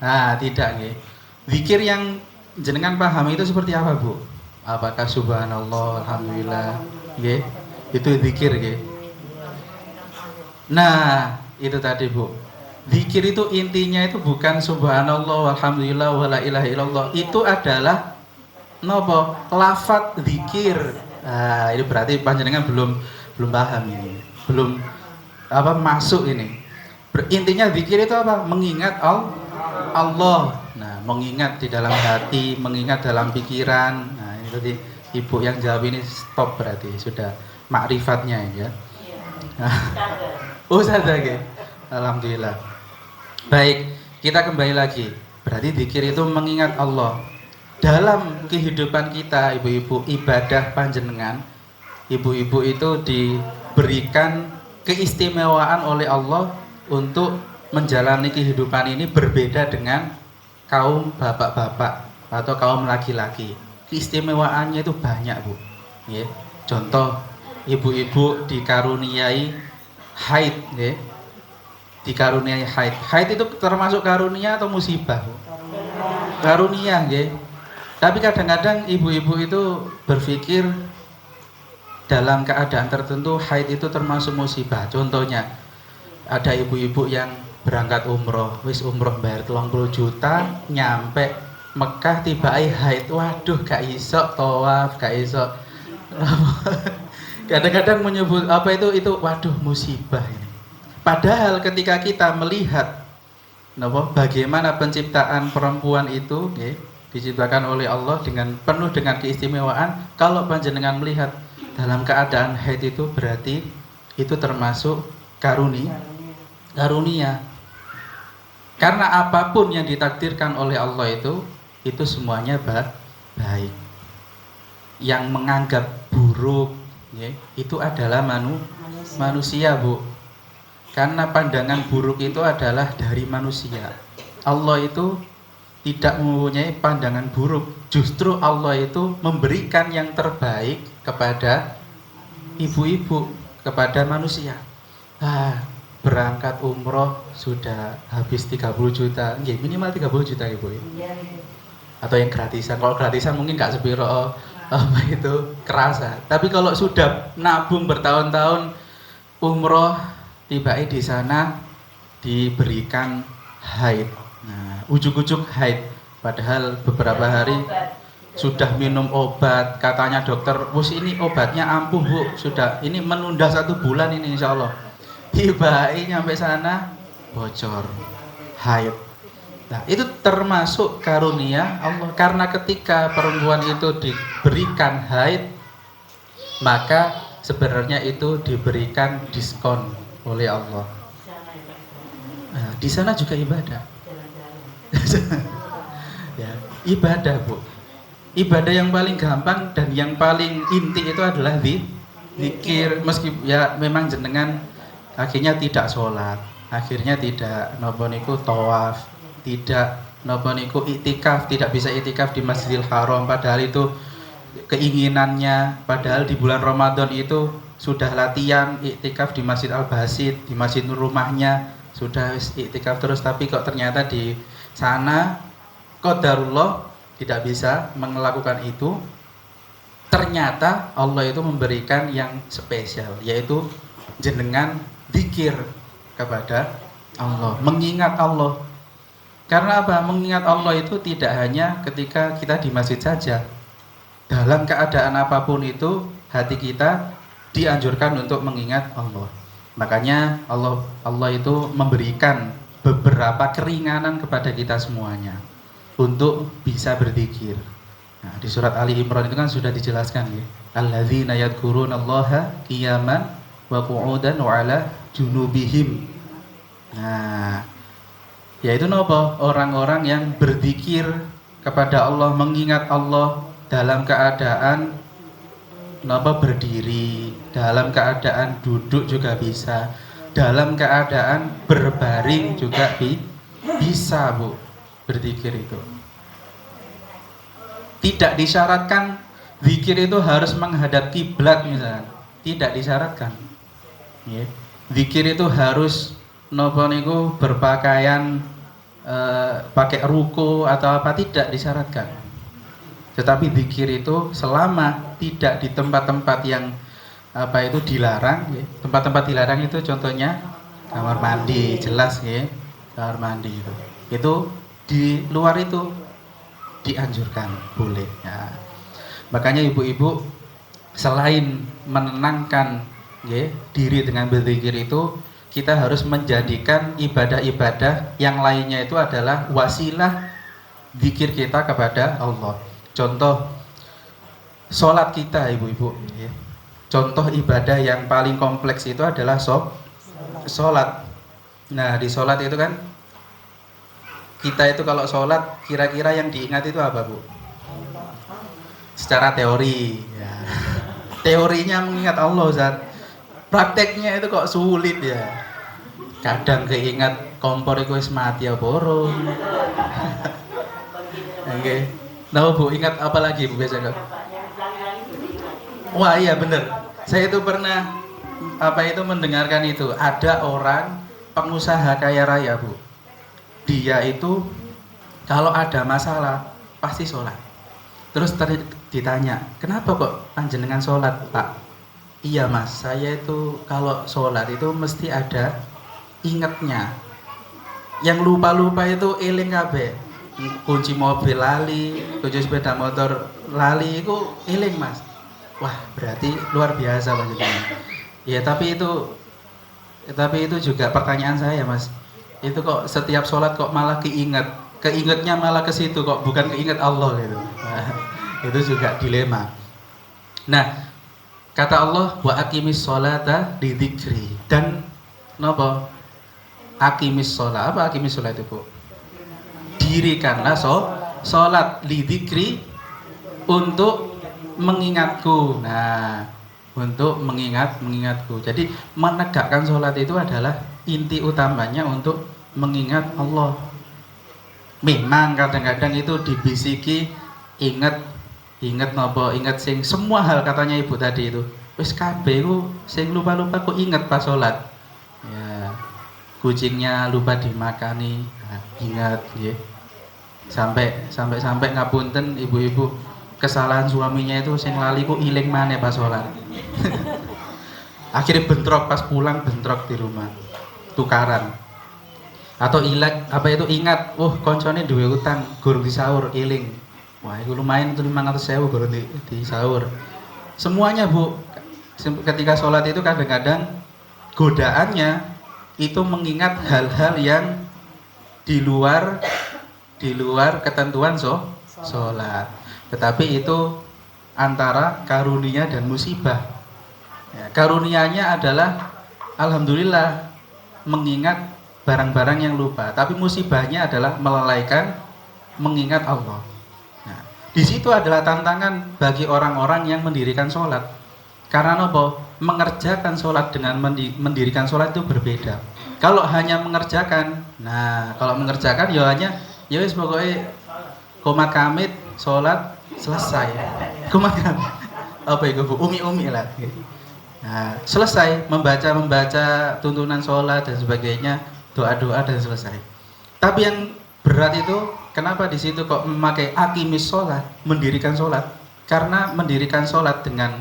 Nah, tidak, nggih. Zikir yang jenengan paham itu seperti apa, Bu? Apakah subhanallah, alhamdulillah, nggih? Itu zikir, nggih. Nah, itu tadi, Bu. Zikir itu intinya itu bukan subhanallah, alhamdulillah, wala ilaha illallah. Itu adalah nopo? Lafaz zikir. Nah, ini berarti panjenengan belum paham ini. Belum masuk ini. Intinya zikir itu apa? Mengingat Allah. Nah, mengingat di dalam hati, mengingat dalam pikiran. Nah, ini tadi ibu yang jawab ini stop berarti sudah makrifatnya ya. Oh, sadar ya. Alhamdulillah. Baik, kita kembali lagi. Berarti zikir itu mengingat Allah. Dalam kehidupan kita, ibu-ibu, ibadah panjenengan, ibu-ibu itu diberikan keistimewaan oleh Allah untuk menjalani kehidupan ini berbeda dengan kaum bapak-bapak atau kaum laki-laki. Keistimewaannya itu banyak, Bu. Ya. Contoh, ibu-ibu dikaruniai haid, ya. Dikaruniai haid. Haid itu termasuk karunia atau musibah, Bu? Karunia, ya. Tapi kadang-kadang ibu-ibu itu berpikir dalam keadaan tertentu haid itu termasuk musibah. Contohnya, ada ibu-ibu yang berangkat umroh, wis umroh bayar 30 juta, nyampe Mekah tiba haid, waduh gak iso tawaf, gak iso. Kadang-kadang menyebut apa itu waduh musibah ini. Padahal ketika kita melihat bagaimana penciptaan perempuan itu nggih, diciptakan oleh Allah dengan penuh dengan keistimewaan. Kalau panjenengan melihat dalam keadaan haid itu berarti itu termasuk karunia. Karena apapun yang ditakdirkan oleh Allah itu semuanya baik. Yang menganggap buruk ya, itu adalah manusia, Bu. Karena pandangan buruk itu adalah dari manusia. Allah itu tidak mempunyai pandangan buruk. Justru Allah itu memberikan yang terbaik kepada ibu-ibu, kepada manusia. Berangkat umroh sudah habis 30 juta, minimal 30 juta Ibu. Atau yang gratisan. Kalau gratisan mungkin gak sepiro itu kerasa. Tapi kalau sudah nabung bertahun-tahun umroh, tiba di sana diberikan haid. Nah, ujuk-ujuk haid. Padahal beberapa hari sudah minum obat, katanya dokter, ini obatnya ampuh Bu, sudah ini menunda 1 bulan ini insya Allah. Tiba nyampe sana bocor haid. Nah, itu termasuk karunia Allah. Karena ketika perempuan itu diberikan haid, maka sebenarnya itu diberikan diskon oleh Allah. Nah, di sana juga ibadah. Ya, ibadah Bu. Ibadah yang paling gampang dan yang paling inti itu adalah zikir. Meski ya memang jenengan akhirnya tidak sholat, akhirnya tidak niku tawaf, tidak niku iktikaf, tidak bisa iktikaf di Masjidil Haram, padahal itu keinginannya. Padahal di bulan Ramadan itu sudah latihan iktikaf di Masjid Al-Basid, di masjid rumahnya sudah iktikaf terus, tapi kok ternyata di sana qadarullah tidak bisa melakukan itu. Ternyata Allah itu memberikan yang spesial, yaitu jenengan zikir kepada Allah, mengingat Allah. Karena apa? Mengingat Allah itu tidak hanya ketika kita di masjid saja. Dalam keadaan apapun itu, hati kita dianjurkan untuk mengingat Allah. Makanya Allah itu memberikan beberapa keringanan kepada kita semuanya untuk bisa berzikir. Nah, di surat Ali Imran itu kan sudah dijelaskan ya. Alladzina yadhkurunallaha qiyaman wa qu'udan wa 'ala junubihim. Nah, yaitu apa? Orang-orang yang berzikir kepada Allah, mengingat Allah dalam keadaan berdiri, dalam keadaan duduk juga bisa, dalam keadaan berbaring juga bisa Bu, berzikir itu. Tidak disyaratkan zikir itu harus menghadap kiblat misalnya, tidak disyaratkan. Ya. Zikir itu harus niku berpakaian pakai ruko atau apa, tidak disyaratkan. Tetapi zikir itu selama tidak di tempat-tempat yang itu dilarang, ya. Tempat-tempat dilarang itu contohnya kamar mandi, jelas ya, kamar mandi itu. Itu di luar itu dianjurkan, boleh ya. Makanya ibu-ibu selain menenangkan ya, diri dengan berzikir itu, kita harus menjadikan ibadah-ibadah yang lainnya itu adalah wasilah zikir kita kepada Allah. Contoh sholat kita ibu-ibu ya. Contoh ibadah yang paling kompleks itu adalah sholat. Nah, di sholat itu kan kita itu kalau sholat kira-kira yang diingat itu apa Bu? Secara teori ya. Teorinya mengingat Allah Ustaz. Prakteknya itu kok sulit ya. Kadang keingat kompor itu wis mati ya borong. Oke. Nah Bu, ingat apa lagi Bu biasanya? Wah iya bener. Saya itu pernah mendengarkan itu. Ada orang pengusaha kaya raya Bu. Dia itu kalau ada masalah pasti sholat. Terus ditanya, kenapa kok panjenengan sholat Pak? Iya Mas, saya itu kalau sholat itu mesti ada ingetnya. Yang lupa-lupa itu eling kabeh. Kunci mobil lali, kunci sepeda motor lali, itu eling Mas. Wah berarti luar biasa panjenengan. Ya tapi itu juga pertanyaan saya Mas. itu kok setiap sholat kok malah keingetnya malah ke situ kok, bukan keinget Allah gitu. Nah, itu juga dilema. Nah, kata Allah wa aqimis sholata lidzikri, dan napa? Aqimis sholat, apa aqimis sholat itu, Bu? Dirikanlah sholat lidzikri, untuk mengingatku. Nah, untuk mengingatku. Jadi menegakkan sholat itu adalah inti utamanya untuk mengingat Allah. Memang kadang-kadang itu dibisiki ingat napa, ingat sing semua hal, katanya ibu tadi itu. Wis kabeh ku sing lupa-lupa kok ingat pas sholat. Ya, kucingnya lupa dimakani, nah, ingat nggih. Sampai ngapunten ibu-ibu, kesalahan suaminya itu sing lali kok iling maneh pas sholat. Akhirnya bentrok pas pulang, bentrok di rumah. Tukaran. Atau ingat, koncone duwe utang, gurung disaur, iling. Wah, itu lumayan tuh 500.000 gurung di sahur. Semuanya, Bu. Ketika sholat itu kadang-kadang godaannya itu mengingat hal-hal yang di luar ketentuan sholat. Tetapi itu antara karunia dan musibah. Ya, karunianya adalah alhamdulillah mengingat barang-barang yang lupa, tapi musibahnya adalah melalaikan mengingat Allah. Nah, di situ adalah tantangan bagi orang-orang yang mendirikan sholat. Karena apa? Mengerjakan sholat dengan mendirikan sholat itu berbeda. Kalau hanya mengerjakan, ya wis pokoknya komat kamit sholat selesai. Komat kamit apa itu, Bu? Umi-umi lah. Nah, selesai membaca tuntunan sholat dan sebagainya, doa-doa dan selesai. Tapi yang berat itu, kenapa di situ kok memakai aqimis sholat, mendirikan sholat? Karena mendirikan sholat dengan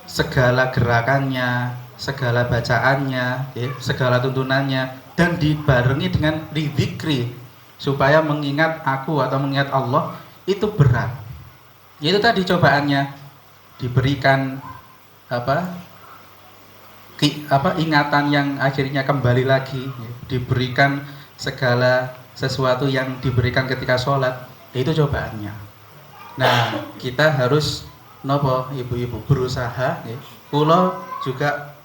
segala gerakannya, segala bacaannya, segala tuntunannya, dan dibarengi dengan lidzikri, supaya mengingat aku atau mengingat Allah, itu berat. Itu tadi cobaannya, diberikan ingatan yang akhirnya kembali lagi, diberikan segala sesuatu yang diberikan ketika sholat, itu cobaannya. Nah, kita harus nopo, ibu-ibu, berusaha.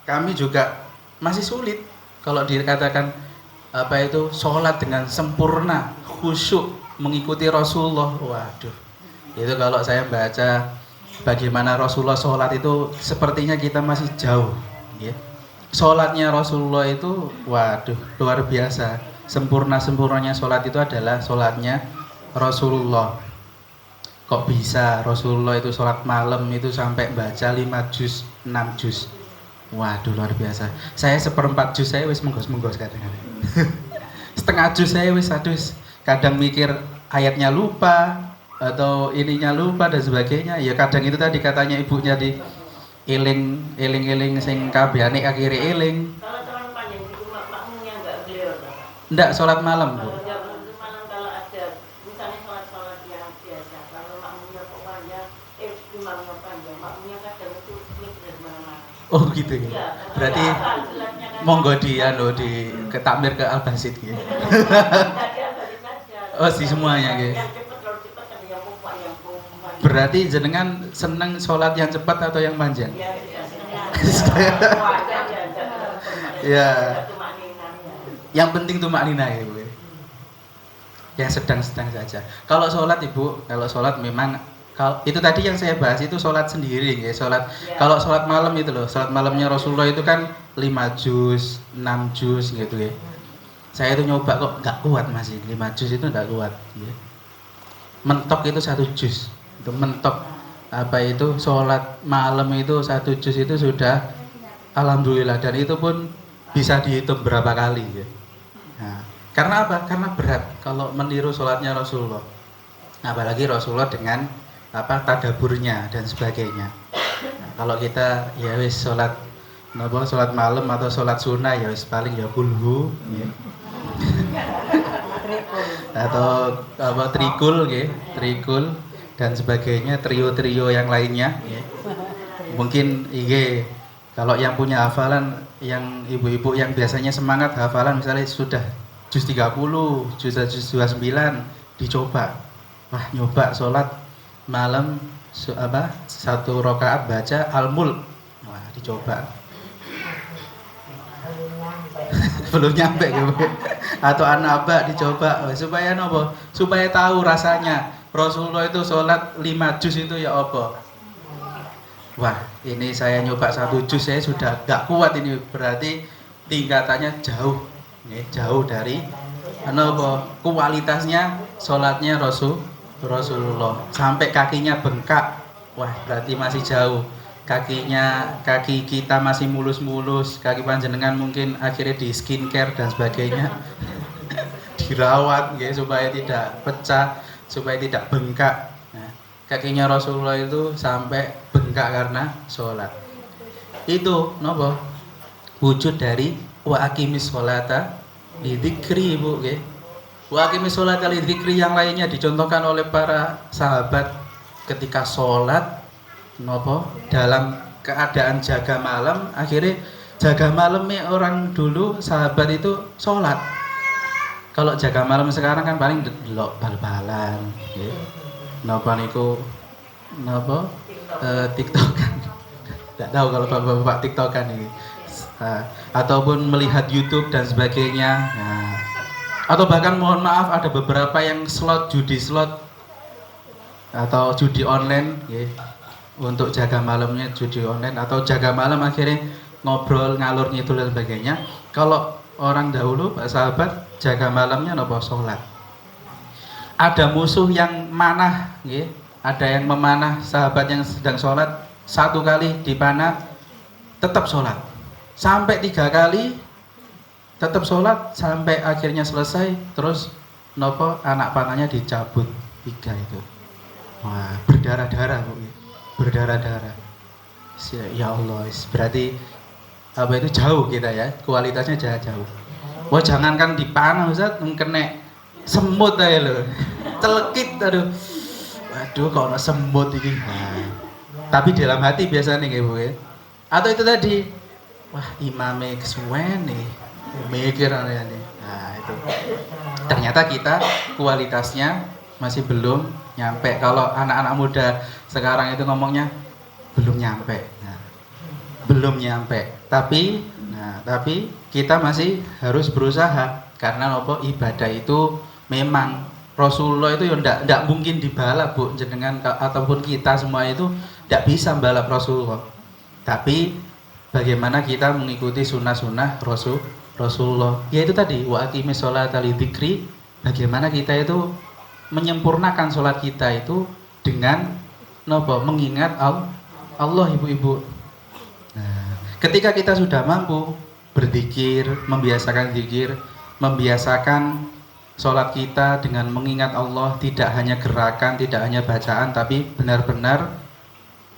Kami juga masih sulit kalau dikatakan sholat dengan sempurna, khusyuk, mengikuti Rasulullah. Waduh, itu kalau saya baca bagaimana Rasulullah sholat itu, sepertinya kita masih jauh. Sholatnya Rasulullah itu, waduh, luar biasa. Sempurnanya sholat itu adalah sholatnya Rasulullah. Kok bisa Rasulullah itu sholat malam itu sampai baca 5 juz, 6 juz. Waduh, luar biasa. Saya 1/4 juz saya wis menggos-menggos kadang-kadang. Setengah juz saya wis kadang mikir ayatnya lupa atau ininya lupa dan sebagainya. Ya kadang itu tadi katanya ibunya di eling sing kabehane akhire eling. Kalau terlalu panjang itu makmumnya enggak beliau. Enggak, sholat malam, Bu. Kalau malam, kalau ada misalnya sholat yang biasa, kalau makmumnya kok panjang, imamnya panjang, makmumnya kadang itu mikir mana. Oh gitu ya. Ya, berarti monggo di ketakmir ke Al-Basit gitu. Oh, si semuanya gitu. Yang cepat, kalau cepat kan yang pompa. Berarti jenengan seneng sholat yang cepat atau yang panjang? Ya. Yang penting tuh maknina ya, Bu. Yang sedang-sedang saja. Kalau sholat, Ibu, memang itu tadi yang saya bahas itu sholat sendiri ya, sholat. Ya. Kalau sholat malam itu loh, sholat malamnya Rasulullah itu kan 5 juz, 6 juz gitu ya. Saya itu nyoba kok nggak kuat, masih 5 juz itu nggak kuat ya. Mentok itu 1 juz. Itu mentok sholat malam itu 1 juz itu sudah alhamdulillah, dan itu pun bisa dihitung berapa kali ya. Nah, karena apa? Karena berat kalau meniru sholatnya Rasulullah, apalagi Rasulullah dengan tadaburnya dan sebagainya. Nah, kalau kita ya wis sholat malam atau sholat sunnah ya wis paling ya kulhu ya. Atau trikul dan sebagainya, trio yang lainnya ya. Mungkin kalau yang punya hafalan, yang ibu-ibu yang biasanya semangat hafalan misalnya sudah juz 30, juz 29 dicoba. Wah, nyoba sholat malam satu rakaat baca Al-Mulk. Wah, dicoba. Belum nyampe gitu. Atau An-Naba dicoba supaya nopo? Supaya tahu rasanya Rasulullah itu sholat 5 juz itu ya apa? Wah, ini saya nyoba 1 juz saya sudah gak kuat ini, berarti tingkatannya jauh, jauh dari apa? Kualitasnya sholatnya Rasulullah sampai kakinya bengkak. Wah, berarti masih jauh. Kaki kita masih mulus-mulus, kaki panjenengan mungkin akhirnya di skincare dan sebagainya. Dirawat ya, supaya tidak pecah, supaya tidak bengkak. Nah, kakinya Rasulullah itu sampai bengkak karena sholat. Itu nopo wujud dari wa aqimis sholata lidzikri, Ibu nggih. Wa aqimis sholata lidzikri yang lainnya dicontohkan oleh para sahabat ketika sholat nopo dalam keadaan jaga malam. Akhirnya jaga malamnya orang dulu sahabat itu sholat. Kalau jaga malam sekarang kan paling delok bal-balan nggih. Napa niku napa TikTokan. Tidak tahu kalau bapak-bapak TikTokan ini. Ataupun melihat YouTube dan sebagainya. Nah, atau bahkan mohon maaf ada beberapa yang judi slot atau judi online nggih. Untuk jaga malamnya judi online atau jaga malam akhirnya ngobrol ngalur ngidul dan sebagainya. Kalau orang dahulu Pak sahabat jaga malamnya nopo sholat. Ada musuh yang manah, ada yang memanah sahabat yang sedang sholat, 1 kali dipanah tetap sholat sampai 3 kali tetap sholat sampai akhirnya selesai, terus nopo anak panahnya dicabut 3 itu. Wah, berdarah-darah Bu. Berdarah-darah. Ya Allah, berarti apa itu jauh kita ya, kualitasnya jauh. Wah, jangankan dipanah Ustaz, kena semut aja loh. Celekit aduh. Waduh, kok ada semut ini. Nah, tapi dalam hati biasanya nggih Bu ya. Atau itu tadi, wah imame kesuwen nih. Mikir aneh-aneh. Nah, itu. Ternyata kita kualitasnya masih belum nyampe. Kalau anak-anak muda sekarang itu ngomongnya belum nyampe. Nah, belum nyampe. Tapi kita masih harus berusaha karena apa? Ibadah itu memang Rasulullah itu ya ndak mungkin dibalap Bu, jenengan ataupun kita semua itu ndak bisa balap Rasulullah. Tapi bagaimana kita mengikuti sunnah-sunnah Rasulullah? Yaitu tadi wa aqimis sholata lidzikri. Bagaimana kita itu menyempurnakan sholat kita itu dengan mengingat Allah, ibu-ibu. Nah, ketika kita sudah mampu berzikir, membiasakan zikir, membiasakan sholat kita dengan mengingat Allah, tidak hanya gerakan, tidak hanya bacaan, tapi benar-benar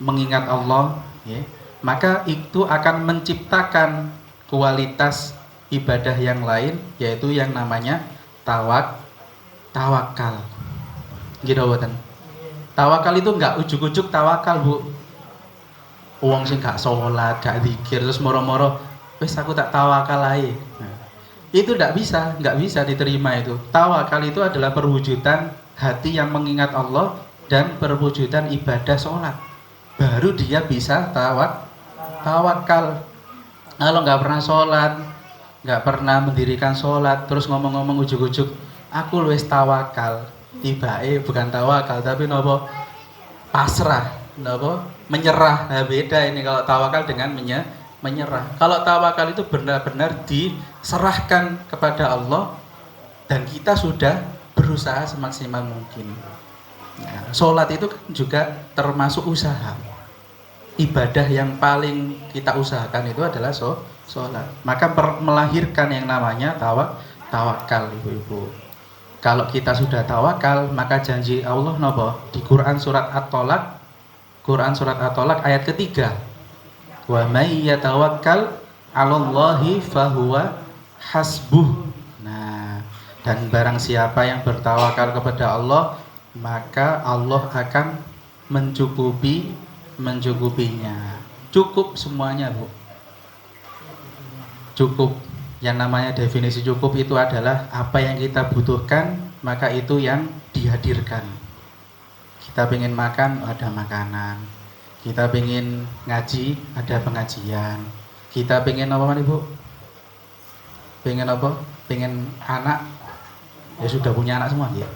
mengingat Allah, ya, maka itu akan menciptakan kualitas ibadah yang lain, yaitu yang namanya tawakal. Gitu boten. Tawakal itu enggak ujuk-ujuk tawakal Bu. Wong sing gak sholat, gak zikir terus moro-moro wis aku tak tawakal ae. Nah, itu enggak bisa diterima itu. Tawakal itu adalah perwujudan hati yang mengingat Allah dan perwujudan ibadah sholat. Baru dia bisa tawakal. Kalau nggak pernah sholat, nggak pernah mendirikan sholat, terus ngomong-ngomong ujuk-ujuk, aku luwes tawakal. Tibae bukan tawakal, tapi nopo pasrah, nopo menyerah. Nah, beda ini kalau tawakal dengan menyerah. Kalau tawakal itu benar-benar diserahkan kepada Allah dan kita sudah berusaha semaksimal mungkin. Nah, sholat itu juga termasuk usaha. Ibadah yang paling kita usahakan itu adalah sholat. Maka melahirkan yang namanya tawakal, ibu-ibu. Kalau kita sudah tawakal, maka janji Allah nopo di Quran surat At-Tolak, ayat ketiga, wa may yatawakkal 'alallahi fahuwa hasbuh. Nah, dan barang siapa yang bertawakal kepada Allah, maka Allah akan mencukupinya. Cukup semuanya Bu. Cukup. Yang namanya definisi cukup itu adalah apa yang kita butuhkan, maka itu yang dihadirkan. Kita pengen makan, ada makanan. Kita pengen ngaji, ada pengajian. Kita pengen apa, Ibu? Pengen apa? Pengen anak, ya sudah punya anak semua ya.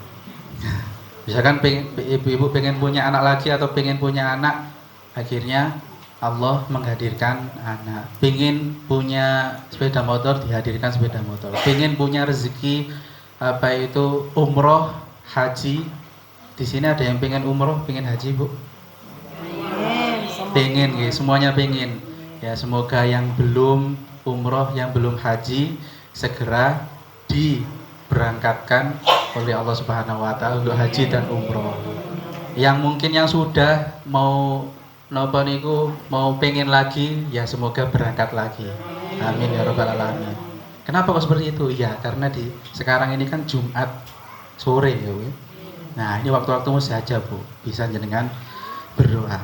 Misalkan ibu-ibu pengen punya anak lagi atau pengen punya anak, akhirnya Allah menghadirkan anak. Pengen punya sepeda motor, dihadirkan sepeda motor. Pengen punya rezeki apa itu umroh, haji. Di sini ada yang pengen umroh, pengen haji, Bu? Pengen, ya, semuanya pengen. Ya, semoga yang belum umroh, yang belum haji segera diberangkatkan oleh Allah Subhanahu wa taala untuk haji dan umroh. Yang mungkin yang sudah mau napa niku mau pengen lagi, ya semoga berangkat lagi. Amin ya rabbal alamin. Kenapa kok seperti itu? Ya karena di sekarang ini kan Jumat sore ya, Bu. Nah, ini waktu-waktumu saja, Bu. Bisa jenengan berdoa.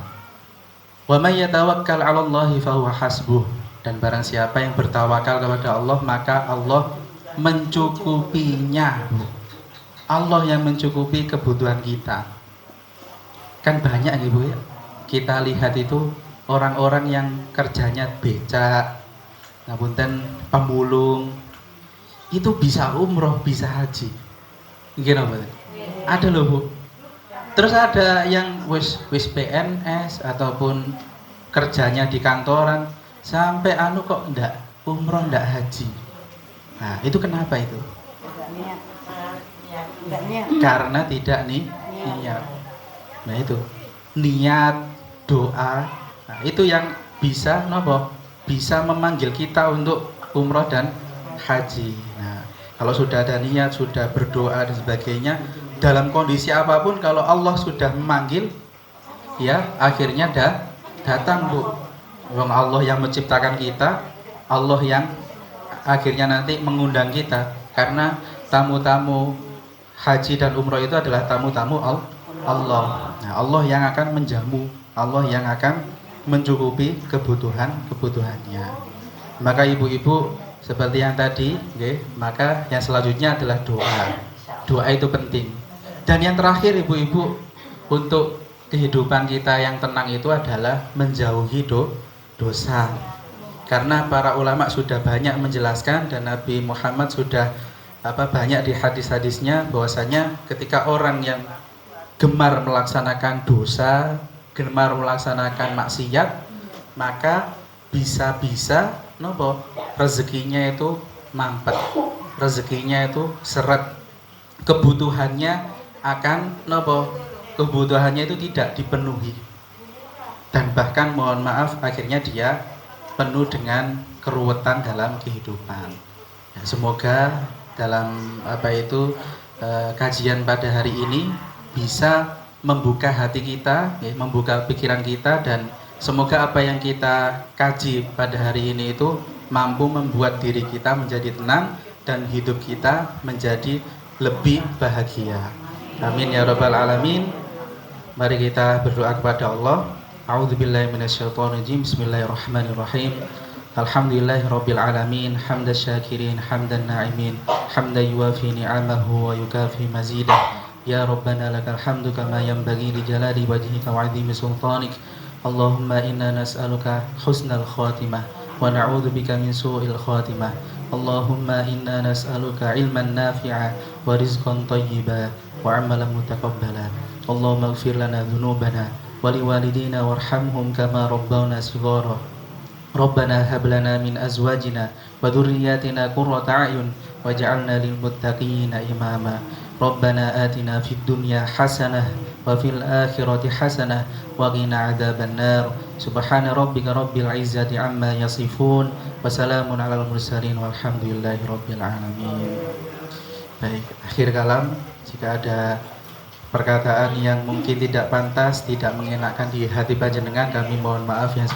Wa may yatawakkal 'alallahi fahuwa hasbuh. Dan barang siapa yang bertawakal kepada Allah, maka Allah mencukupinya. Allah yang mencukupi kebutuhan kita. Kan banyak Ibu ya. Kita lihat itu orang-orang yang kerjanya becak, ngapunten pemulung, itu bisa umroh, bisa haji. Gimana, ada loh, Bu. Terus ada yang wis PNS ataupun kerjanya di kantoran sampai kok ndak umroh, ndak haji. Nah, itu kenapa itu? Karena tidak niat. Nah, itu niat, doa. Nah, itu yang bisa bisa memanggil kita untuk umroh dan haji. Nah, kalau sudah ada niat, sudah berdoa dan sebagainya, dalam kondisi apapun kalau Allah sudah memanggil, ya akhirnya datang, Bu. Wong Allah yang menciptakan kita, Allah yang akhirnya nanti mengundang kita, karena tamu-tamu haji dan umroh itu adalah tamu-tamu Allah. Nah, Allah yang akan menjamu, Allah yang akan mencukupi kebutuhannya. Maka ibu-ibu seperti yang tadi, okay, maka yang selanjutnya adalah doa. Doa itu penting. Dan yang terakhir ibu-ibu, untuk kehidupan kita yang tenang itu adalah menjauhi dosa. Karena para ulama sudah banyak menjelaskan dan Nabi Muhammad sudah banyak di hadis-hadisnya bahwasanya ketika orang yang gemar melaksanakan dosa, gemar melaksanakan maksiat, maka bisa-bisa rezekinya itu mampet, rezekinya itu seret, kebutuhannya kebutuhannya itu tidak dipenuhi, dan bahkan mohon maaf akhirnya dia penuh dengan keruwetan dalam kehidupan. Ya, semoga dalam kajian pada hari ini bisa membuka hati kita, ya, membuka pikiran kita, dan semoga apa yang kita kaji pada hari ini itu mampu membuat diri kita menjadi tenang dan hidup kita menjadi lebih bahagia. Amin ya rabbal alamin. Mari kita berdoa kepada Allah. A'udzubillahi minasyaitonirrajim. Bismillahirrahmanirrahim. Alhamdulillahirabbil alamin, hamdan syakirin, hamdan na'imin, hamdan yuwafi ni'amahu wa yukafi mazidah. Ya Rabbana lakal hamdu kama yanbaghi li jalali wajhika wa 'azimi sultanik. Allahumma inna nas'aluka husnal khatimah wa na'udzubika min su'il khatimah. Allahumma inna nas'aluka ilman nafi'a wa rizqan thayyiban wa 'amalan mutakabbalan. Allahumma ighfir lana dhunubana wa liwalidina warhamhum kama rabbawna shighara. Rabbana hab lana min azwajina wa dhurriyyatina qurrata a'yun waj'alna lil muttaqina imama. Rabbana atina fid dunya hasanah wa fil akhirati hasanah wa qina adzaban nar. Subhana rabbika rabbil izzati amma yasifun wa salamun alal mursalin walhamdulillahi rabbil alamin. Baik, akhir kalam, jika ada perkataan yang mungkin tidak pantas, tidak mengenakan di hati panjenengan, kami mohon maaf yang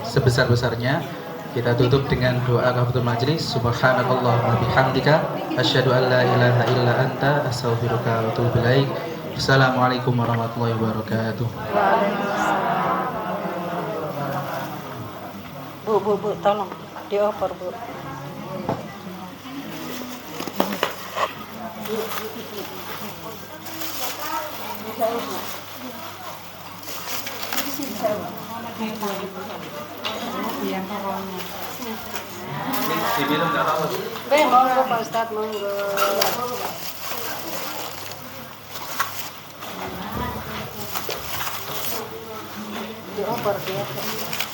sebesar-besarnya. Kita tutup dengan doa kafaratul majlis. Subhanakallahumma bihamdika asyhadu an la ilaha illa anta astaghfiruka wa atubu ilaik. Assalamualaikum warahmatullahi wabarakatuh. Bu, tolong dioper, Bu. Diminum nggak apa-apa. Monggo Pak Ustadz, monggo. Doa berbiasa.